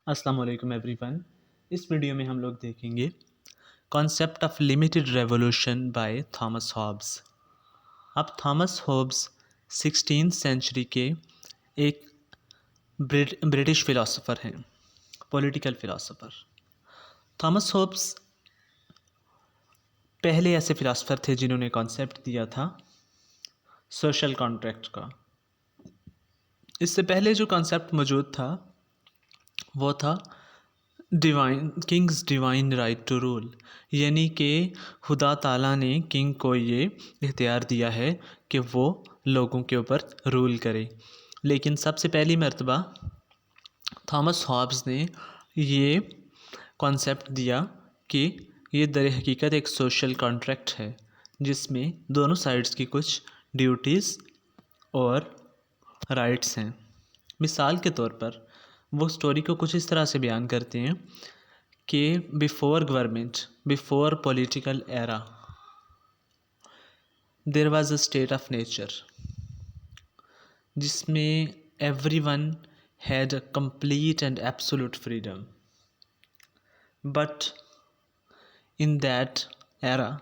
अस्सलाम वालेकुम एवरीवन। इस वीडियो में हम लोग देखेंगे concept of limited revolution by Thomas Hobbes. अब थॉमस हॉब्स 16th सेंचुरी के एक ब्रिटिश फ़िलासफ़र हैं, पॉलिटिकल फ़िलासफ़र। थॉमस हॉब्स पहले ऐसे फ़िलासफ़र थे जिन्होंने कॉन्सेप्ट दिया था सोशल कॉन्ट्रैक्ट का। इससे पहले जो कॉन्सेप्ट मौजूद था वो था king's divine right to rule, यानी कि खुदा ताला ने किंग को ये इख्तियार दिया है कि वो लोगों के ऊपर रूल करे। लेकिन सबसे पहली मर्तबा थॉमस हॉब्स ने ये कॉन्सेप्ट दिया कि ये दर हकीकत एक सोशल कॉन्ट्रैक्ट है जिसमें दोनों साइड्स की कुछ ड्यूटीज़ और राइट्स हैं। मिसाल के तौर पर वो स्टोरी को कुछ इस तरह से बयान करते हैं कि before government, before political era, there was a state of nature जिसमें everyone had a complete and absolute freedom. But in that era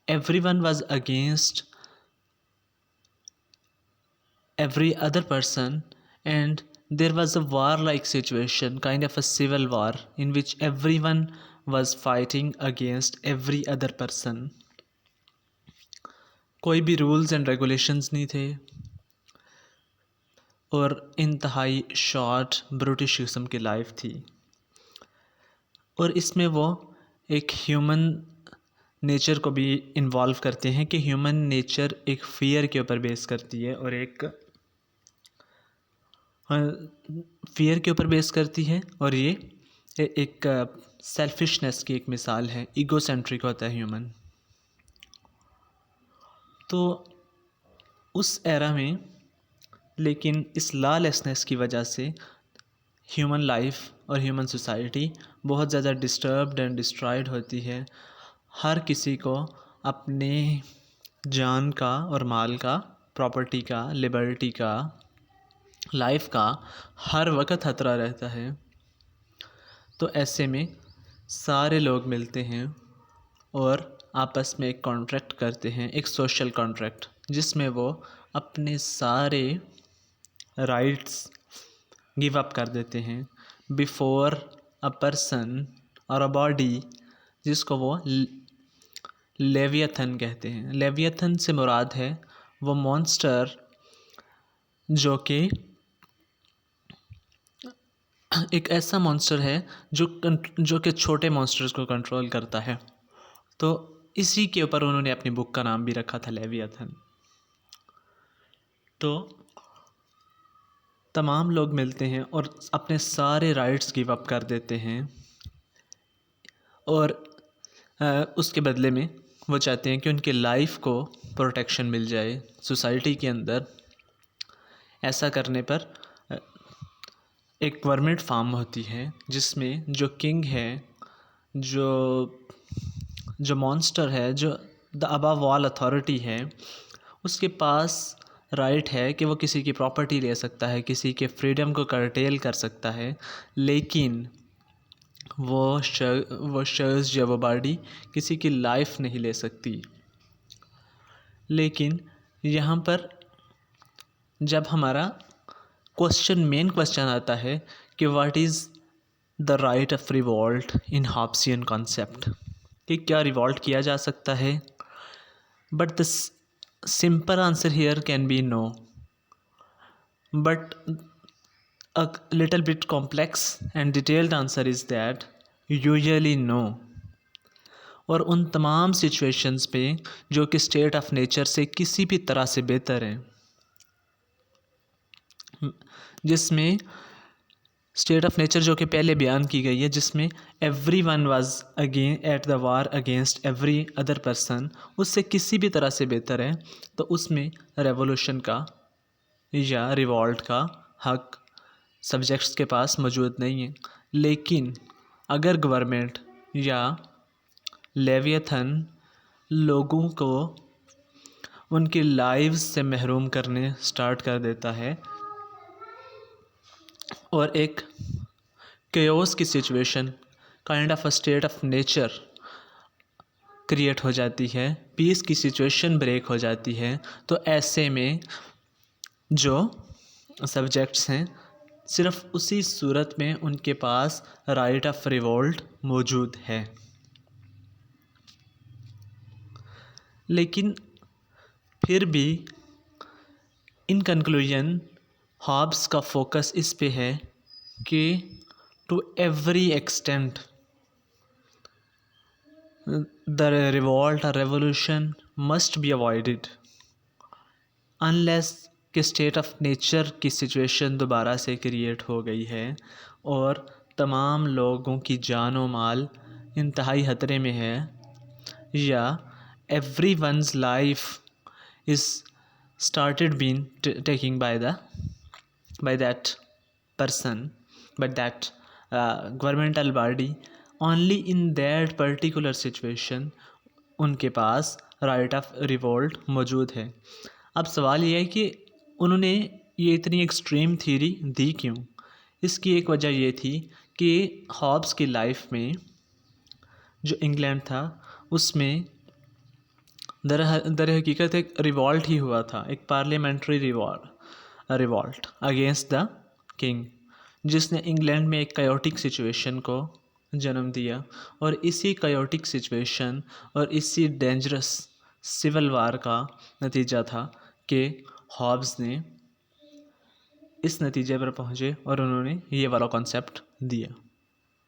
everyone was against every other person, and there was a war-like situation, kind of a civil war, in which everyone was fighting against every other person. कोई भी rules and regulations नहीं थे और इंतहाई short British किस्म की life थी। और इसमें वो एक ह्यूमन नेचर को भी इन्वॉल्व करते हैं कि ह्यूमन नेचर एक फ़ियर के ऊपर बेस करती है और एक फ़ियर के ऊपर बेस करती है, और ये एक सेल्फिशनेस की एक मिसाल है। ईगोसेंट्रिक होता है ह्यूमन। तो उस एरा में लेकिन इस लॉलेसनेस की वजह से ह्यूमन लाइफ और ह्यूमन सोसाइटी बहुत ज़्यादा डिस्टर्ब्ड एंड डिस्ट्रॉयड होती है। हर किसी को अपने जान का और माल का, प्रॉपर्टी का, लिबर्टी का, लाइफ का हर वक्त खतरा रहता है। तो ऐसे में सारे लोग मिलते हैं और आपस में एक कॉन्ट्रैक्ट करते हैं, एक सोशल कॉन्ट्रैक्ट, जिसमें वो अपने सारे राइट्स गिव अप कर देते हैं बिफोर अ पर्सन और अ बॉडी, जिसको वो लेवियथन कहते हैं। लेवियथन से मुराद है वो मॉन्स्टर जो कि एक ऐसा मॉन्स्टर है जो कि छोटे मॉन्स्टर्स को कंट्रोल करता है। तो इसी के ऊपर उन्होंने अपनी बुक का नाम भी रखा था, लेवियथन। तो तमाम लोग मिलते हैं और अपने सारे राइट्स गिव अप कर देते हैं और उसके बदले में वो चाहते हैं कि उनकी लाइफ को प्रोटेक्शन मिल जाए सोसाइटी के अंदर। ऐसा करने पर एक गवर्नमेंट फार्म होती है जिसमें जो किंग है, जो जो मॉन्स्टर है, जो द अबव ऑल अथॉरिटी है, उसके पास राइट है कि वो किसी की प्रॉपर्टी ले सकता है, किसी के फ्रीडम को कर्टेल कर सकता है, लेकिन वो शख्स या वो बॉडी किसी की लाइफ नहीं ले सकती। लेकिन यहाँ पर जब हमारा मेन क्वेश्चन आता है कि what is the right of revolt in Hobbesian concept, कि क्या रिवॉल्ट किया जा सकता है। But the simple answer here can be no, but a little bit complex and detailed answer is that usually no। और उन तमाम सिचुएशंस पे जो कि स्टेट ऑफ नेचर से किसी भी तरह से बेहतर हैं, जिसमें स्टेट ऑफ नेचर जो कि पहले बयान की गई है, जिसमें every one was again at the war against every other person, उससे किसी भी तरह से बेहतर है, तो उसमें रेवोल्यूशन का या रिवॉल्ट का हक सब्जेक्ट्स के पास मौजूद नहीं है। लेकिन अगर गवर्नमेंट या लेवियथन लोगों को उनकी लाइव्स से महरूम करने स्टार्ट कर देता है और एक केओस की situation, kind of a state of nature create हो जाती है, पीस की सिचुएशन ब्रेक हो जाती है, तो ऐसे में जो सब्जेक्ट्स हैं सिर्फ उसी सूरत में उनके पास राइट ऑफ रिवोल्ट मौजूद है। लेकिन फिर भी इन कंक्लूजन हॉब्स का फोकस इस पे है कि to every extent the revolt और revolution must be avoided unless कि स्टेट ऑफ नेचर की सिचुएशन दोबारा से क्रिएट हो गई है और तमाम लोगों की जान व माल इंतहाई खतरे में है, या every one's life is started being taken by that person, by that governmental body, only in that particular situation उनके पास राइट ऑफ रिवोल्ट मौजूद है। अब सवाल ये है कि उन्होंने ये इतनी एक्सट्रीम थ्योरी दी क्यों। इसकी एक वजह ये थी कि हॉब्स की लाइफ में जो इंग्लैंड था उसमें दर हकीकत एक रिवॉल्ट ही हुआ था, एक parliamentary revolt against the king, जिसने इंग्लैंड में एक कायोटिक सिचुएशन को जन्म दिया। और इसी कायोटिक सिचुएशन और इसी डेंजरस सिविल वार का नतीजा था कि हॉब्स ने इस नतीजे पर पहुँचे और उन्होंने ये वाला कॉन्सेप्ट दिया।